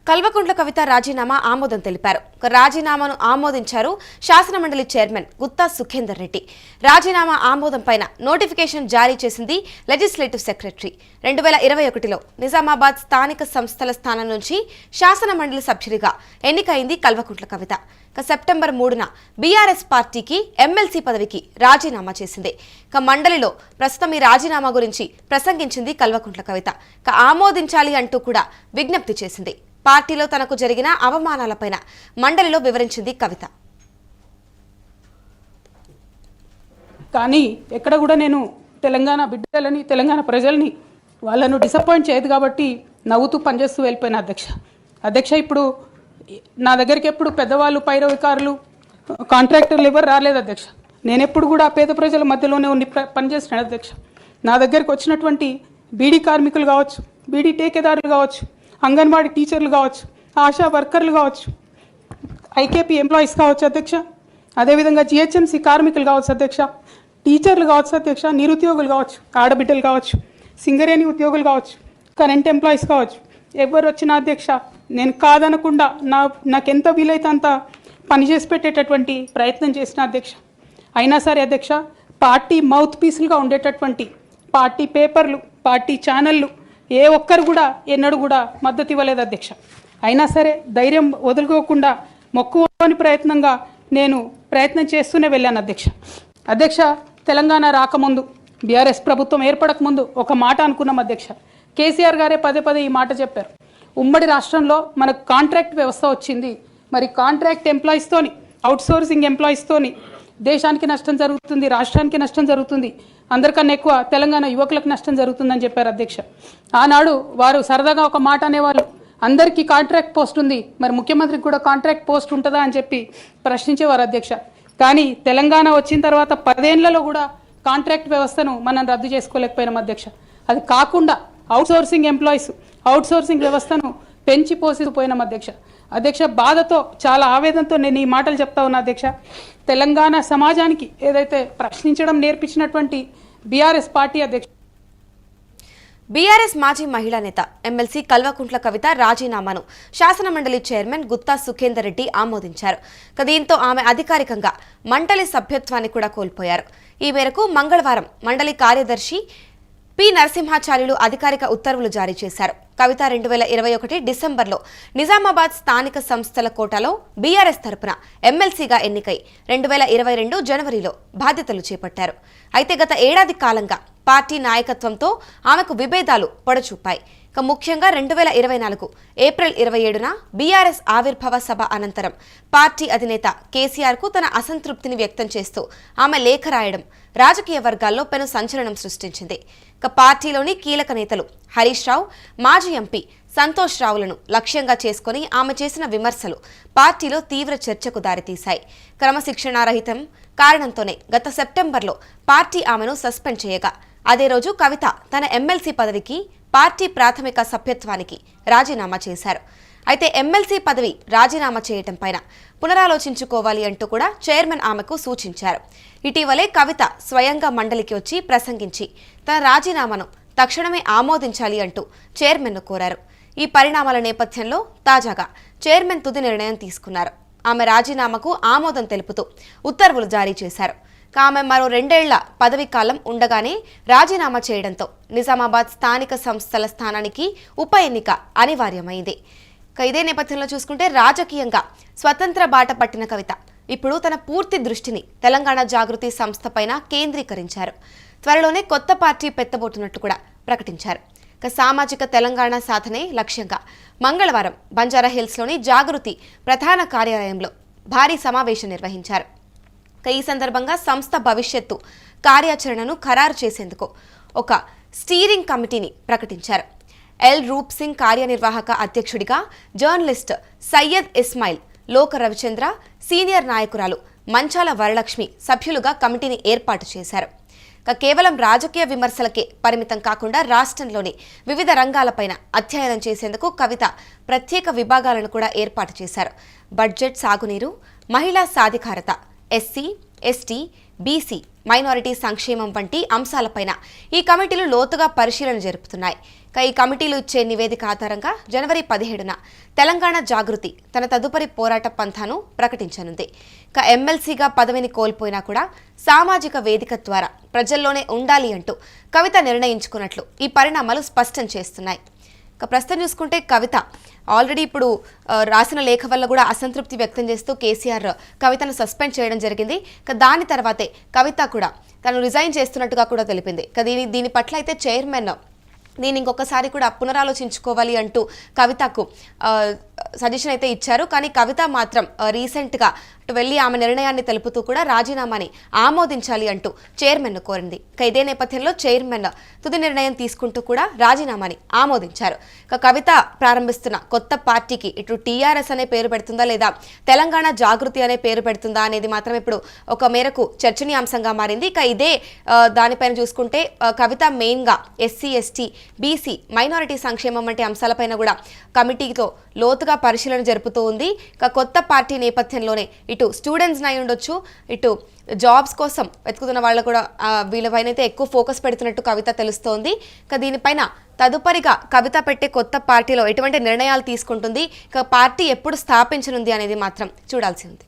కల్వకుంట్ల కవిత రాజీనామా ఆమోదం తెలిపారు. రాజీనామాను ఆమోదించారు శాసనమండలి చైర్మన్ గుత్తా సుఖేందర్ రెడ్డి. రాజీనామా ఆమోదం పైన నోటిఫికేషన్ జారీ చేసింది లెజిస్లేటివ్ సెక్రటరీ. 2021లో నిజామాబాద్ స్థానిక సంస్థల స్థానం నుంచి శాసనమండలి సభ్యుడిగా ఎన్నికైంది కల్వకుంట్ల కవిత. సెప్టెంబర్ 3న బీఆర్ఎస్ పార్టీకి ఎమ్మెల్సీ పదవికి రాజీనామా చేసింది. మండలిలో ప్రస్తుతం ఈ రాజీనామా గురించి ప్రసంగించింది కల్వకుంట్ల కవిత. ఆమోదించాలి అంటూ కూడా విజ్ఞప్తి చేసింది. పార్టీలో తనకు జరిగిన అవమానాలపైన మండలిలో వివరించింది కవిత. కానీ ఎక్కడ కూడా నేను తెలంగాణ బిడ్డలని తెలంగాణ ప్రజల్ని వాళ్ళను డిసప్పాయింట్ చేయదు కాబట్టి నవ్వుతూ పనిచేస్తూ వెళ్ళిపోయిన అధ్యక్ష ఇప్పుడు నా దగ్గరికి ఎప్పుడు పెద్దవాళ్ళు పైరవికారులు కాంట్రాక్టర్లు ఎవరు రాలేదు అధ్యక్ష. నేను ఎప్పుడు కూడా పేద ప్రజల మధ్యలోనే ఉండి పనిచేస్తున్నాను అధ్యక్ష. నా దగ్గరికి వచ్చినటువంటి బీడీ కార్మికులు కావచ్చు, బీడీ టేకేదారులు కావచ్చు, అంగన్వాడీ టీచర్లు కావచ్చు, ఆశా వర్కర్లు కావచ్చు, ఐకేపీ ఎంప్లాయీస్ కావచ్చు అధ్యక్ష, అదేవిధంగా జిహెచ్ఎంసీ కార్మికులు కావచ్చు అధ్యక్ష, టీచర్లు కావచ్చు అధ్యక్ష, నిరుద్యోగులు కావచ్చు, ఆడబిడ్డలు కావచ్చు, సింగరేణి ఉద్యోగులు కావచ్చు, కరెంట్ ఎంప్లాయీస్ కావచ్చు, ఎవరు వచ్చినా అధ్యక్ష నేను కాదనకుండా నాకెంత వీలైతే అంత పనిచేసి పెట్టేటటువంటి ప్రయత్నం చేసిన అధ్యక్ష. అయినా సరే అధ్యక్ష పార్టీ మౌత్ పీసులుగా ఉండేటటువంటి పార్టీ పేపర్లు, పార్టీ ఛానళ్ళు ఏ ఒక్కరు కూడా ఎన్నడూ కూడా మద్దతు ఇవ్వలేదు అధ్యక్ష. అయినా సరే ధైర్యం వదులుకోకుండా మొక్కువని ప్రయత్నంగా నేను ప్రయత్నం చేస్తూనే వెళ్ళాను అధ్యక్ష. తెలంగాణ రాకముందు బీఆర్ఎస్ ప్రభుత్వం ఏర్పడకముందు ఒక మాట అనుకున్నాం అధ్యక్ష. కేసీఆర్ గారే పదే ఈ మాట చెప్పారు. ఉమ్మడి రాష్ట్రంలో మనకు కాంట్రాక్ట్ వ్యవస్థ వచ్చింది, మరి కాంట్రాక్ట్ ఎంప్లాయీస్తోని, అవుట్సోర్సింగ్ ఎంప్లాయీస్తోని దేశానికి నష్టం జరుగుతుంది, రాష్ట్రానికి నష్టం జరుగుతుంది, అందరికన్నా ఎక్కువ తెలంగాణ యువకులకు నష్టం జరుగుతుందని చెప్పారు అధ్యక్ష. ఆనాడు వారు సరదాగా ఒక మాట అనేవాళ్ళు, అందరికీ కాంట్రాక్ట్ పోస్ట్ ఉంది, మరి ముఖ్యమంత్రికి కూడా కాంట్రాక్ట్ పోస్ట్ ఉంటుందా అని చెప్పి ప్రశ్నించేవారు అధ్యక్ష. కానీ తెలంగాణ వచ్చిన తర్వాత 10 ఏళ్లలో కూడా కాంట్రాక్ట్ వ్యవస్థను మనం రద్దు చేసుకోలేకపోయినాం అధ్యక్ష. అది కాకుండా అవుట్సోర్సింగ్ ఎంప్లాయీస్, అవుట్సోర్సింగ్ వ్యవస్థను పెంచి పోసిపోయినాం అధ్యక్ష. బాధతో చాలా ఆవేదనతో నేను ఈ మాటలు చెప్తా ఉన్నా అధ్యక్ష. తెలంగాణ సమాజానికి ఏదైతే ప్రశ్నించడం నేర్పించినటువంటి బీఆర్ఎస్ పార్టీ అధ్యక్ష. బీఆర్ఎస్ మాజీ మహిళా నేత ఎమ్మెల్సీ కల్వకుంట్ల కవిత రాజీనామాను శాసనమండలి చైర్మన్ గుత్తా సుఖేందర్ రెడ్డి ఆమోదించారు. దీంతో ఆమె అధికారికంగా మండలి సభ్యత్వాన్ని కూడా కోల్పోయారు. ఈ మేరకు మంగళవారం మండలి కార్యదర్శి పి నరసింహాచార్యులు అధికారిక ఉత్తర్వులు జారీ చేశారు. కవిత 2021 డిసెంబర్లో నిజామాబాద్ స్థానిక సంస్థల కోటాలో బీఆర్ఎస్ తరపున ఎమ్మెల్సీగా ఎన్నికై 2022 జనవరిలో బాధ్యతలు చేపట్టారు. అయితే గత ఏడాది కాలంగా పార్టీ నాయకత్వంతో ఆమెకు విభేదాలు పొడచూపాయి. ముఖ్యంగా 2024 ఏప్రిల్ 27న బీఆర్ఎస్ ఆవిర్భావ సభ అనంతరం పార్టీ అధినేత కేసీఆర్కు తన అసంతృప్తిని వ్యక్తం చేస్తూ ఆమె లేఖ రాయడం రాజకీయ వర్గాల్లో పెను సంచలనం సృష్టించింది. పార్టీలోని కీలక నేతలు హరీష్ రావు, మాజీ ఎంపీ సంతోష్ రావులను లక్ష్యంగా చేసుకుని ఆమె చేసిన విమర్శలు పార్టీలో తీవ్ర చర్చకు దారితీశాయి. క్రమశిక్షణారహితం కారణంతోనే గత సెప్టెంబర్లో పార్టీ ఆమెను సస్పెండ్ చేయగా అదే రోజు కవిత తన ఎమ్మెల్సీ పదవికి, పార్టీ ప్రాథమిక సభ్యత్వానికి రాజీనామా చేశారు. అయితే ఎమ్మెల్సీ పదవి రాజీనామా చేయటం పైన పునరాలోచించుకోవాలి అంటూ కూడా చైర్మన్ ఆమెకు సూచించారు. ఇటీవలే కవిత స్వయంగా మండలికి వచ్చి ప్రసంగించి తన రాజీనామాను తక్షణమే ఆమోదించాలి అంటూ చైర్మన్ను కోరారు. ఈ పరిణామాల నేపథ్యంలో తాజాగా చైర్మన్ తుది నిర్ణయం తీసుకున్నారు. ఆమె రాజీనామాకు ఆమోదం తెలుపుతూ ఉత్తర్వులు జారీ చేశారు. ఆమె మరో 2 ఏళ్ల పదవీ కాలం ఉండగానే రాజీనామా చేయడంతో నిజామాబాద్ స్థానిక సంస్థల స్థానానికి ఉప ఎన్నిక అనివార్యమైంది. ఇదే నేపథ్యంలో చూసుకుంటే రాజకీయంగా స్వతంత్ర బాట పట్టిన కవిత ఇప్పుడు తన పూర్తి దృష్టిని తెలంగాణ జాగృతి సంస్థపైన కేంద్రీకరించారు. త్వరలోనే కొత్త పార్టీ పెట్టబోతున్నట్టు కూడా ప్రకటించారు. సామాజిక తెలంగాణ సాధనే లక్ష్యంగా మంగళవారం బంజారాహిల్స్లోని జాగృతి ప్రధాన కార్యాలయంలో భారీ సమావేశం నిర్వహించారు. ఈ సందర్భంగా సంస్థ భవిష్యత్తు కార్యాచరణను ఖరారు చేసేందుకు ఒక స్టీరింగ్ కమిటీని ప్రకటించారు. ఎల్ రూప్ సింగ్ కార్యనిర్వాహక అధ్యక్షుడిగా, జర్నలిస్ట్ సయ్యద్ ఇస్మాయిల్, లోక రవిచంద్ర, సీనియర్ నాయకురాలు మంచాల వరలక్ష్మి సభ్యులుగా కమిటీని ఏర్పాటు చేశారు. కేవలం రాజకీయ విమర్శలకే పరిమితం కాకుండా రాష్ట్రంలోని వివిధ రంగాలపైన అధ్యయనం చేసేందుకు కవిత ప్రత్యేక విభాగాలను కూడా ఏర్పాటు చేశారు. బడ్జెట్, సాగునీరు, మహిళా సాధికారత, ఎస్సీ, ఎస్టీ, బీసీ, మైనారిటీ సంక్షేమం వంటి అంశాలపైన ఈ కమిటీలు లోతుగా పరిశీలన జరుపుతున్నాయి. ఇక ఈ కమిటీలు ఇచ్చే నివేదిక ఆధారంగా జనవరి 17న తెలంగాణ జాగృతి తన తదుపరి పోరాట పంథాను ప్రకటించనుంది. ఇక ఎమ్మెల్సీగా పదవిని కోల్పోయినా కూడా సామాజిక వేదిక ద్వారా ప్రజల్లోనే ఉండాలి అంటూ కవిత నిర్ణయించుకున్నట్లు ఈ పరిణామాలు స్పష్టం చేస్తున్నాయి. ఇక ప్రస్తుతం చూసుకుంటే కవిత ఆల్రెడీ ఇప్పుడు రాసిన లేఖ వల్ల కూడా అసంతృప్తి వ్యక్తం చేస్తూ కేసీఆర్ కవితను సస్పెండ్ చేయడం జరిగింది. ఇక దాని తర్వాతే కవిత కూడా తను రిజైన్ చేస్తున్నట్టుగా కూడా తెలిపింది. ఇక దీని పట్ల అయితే చైర్మన్ దీన్ని ఇంకొకసారి కూడా పునరాలోచించుకోవాలి అంటూ కవితకు సజెషన్ అయితే ఇచ్చారు. కానీ కవిత మాత్రం రీసెంట్గా అటు వెళ్ళి ఆమె నిర్ణయాన్ని తెలుపుతూ కూడా రాజీనామాని ఆమోదించాలి అంటూ చైర్మన్ను కోరింది. ఇక ఇదే నేపథ్యంలో చైర్మన్ తుది నిర్ణయం తీసుకుంటూ కూడా రాజీనామాని ఆమోదించారు. ఇక కవిత ప్రారంభిస్తున్న కొత్త పార్టీకి ఇటు టీఆర్ఎస్ అనే పేరు పెడుతుందా లేదా తెలంగాణ జాగృతి అనే పేరు పెడుతుందా అనేది మాత్రం ఇప్పుడు ఒక మేరకు చర్చనీయాంశంగా మారింది. ఇక ఇదే దానిపైన చూసుకుంటే కవిత మెయిన్గా ఎస్సీ ఎస్టీ బీసీ మైనారిటీ సంక్షేమం వంటి అంశాలపైన కూడా కమిటీతో లోతుగా పరిశీలన జరుపుతూ ఉంది. ఇక కొత్త పార్టీ నేపథ్యంలోనే ఇటు స్టూడెంట్స్ అయి ఉండొచ్చు, ఇటు జాబ్స్ కోసం వెతుకుతున్న వాళ్ళు కూడా వీళ్ళపైన అయితే ఎక్కువ ఫోకస్ పెడుతున్నట్టు కవిత తెలుస్తోంది. ఇక దీనిపైన తదుపరిగా కవిత పెట్టే కొత్త పార్టీలో ఎటువంటి నిర్ణయాలు తీసుకుంటుంది, ఇక పార్టీ ఎప్పుడు స్థాపించనుంది అనేది మాత్రం చూడాల్సి ఉంది.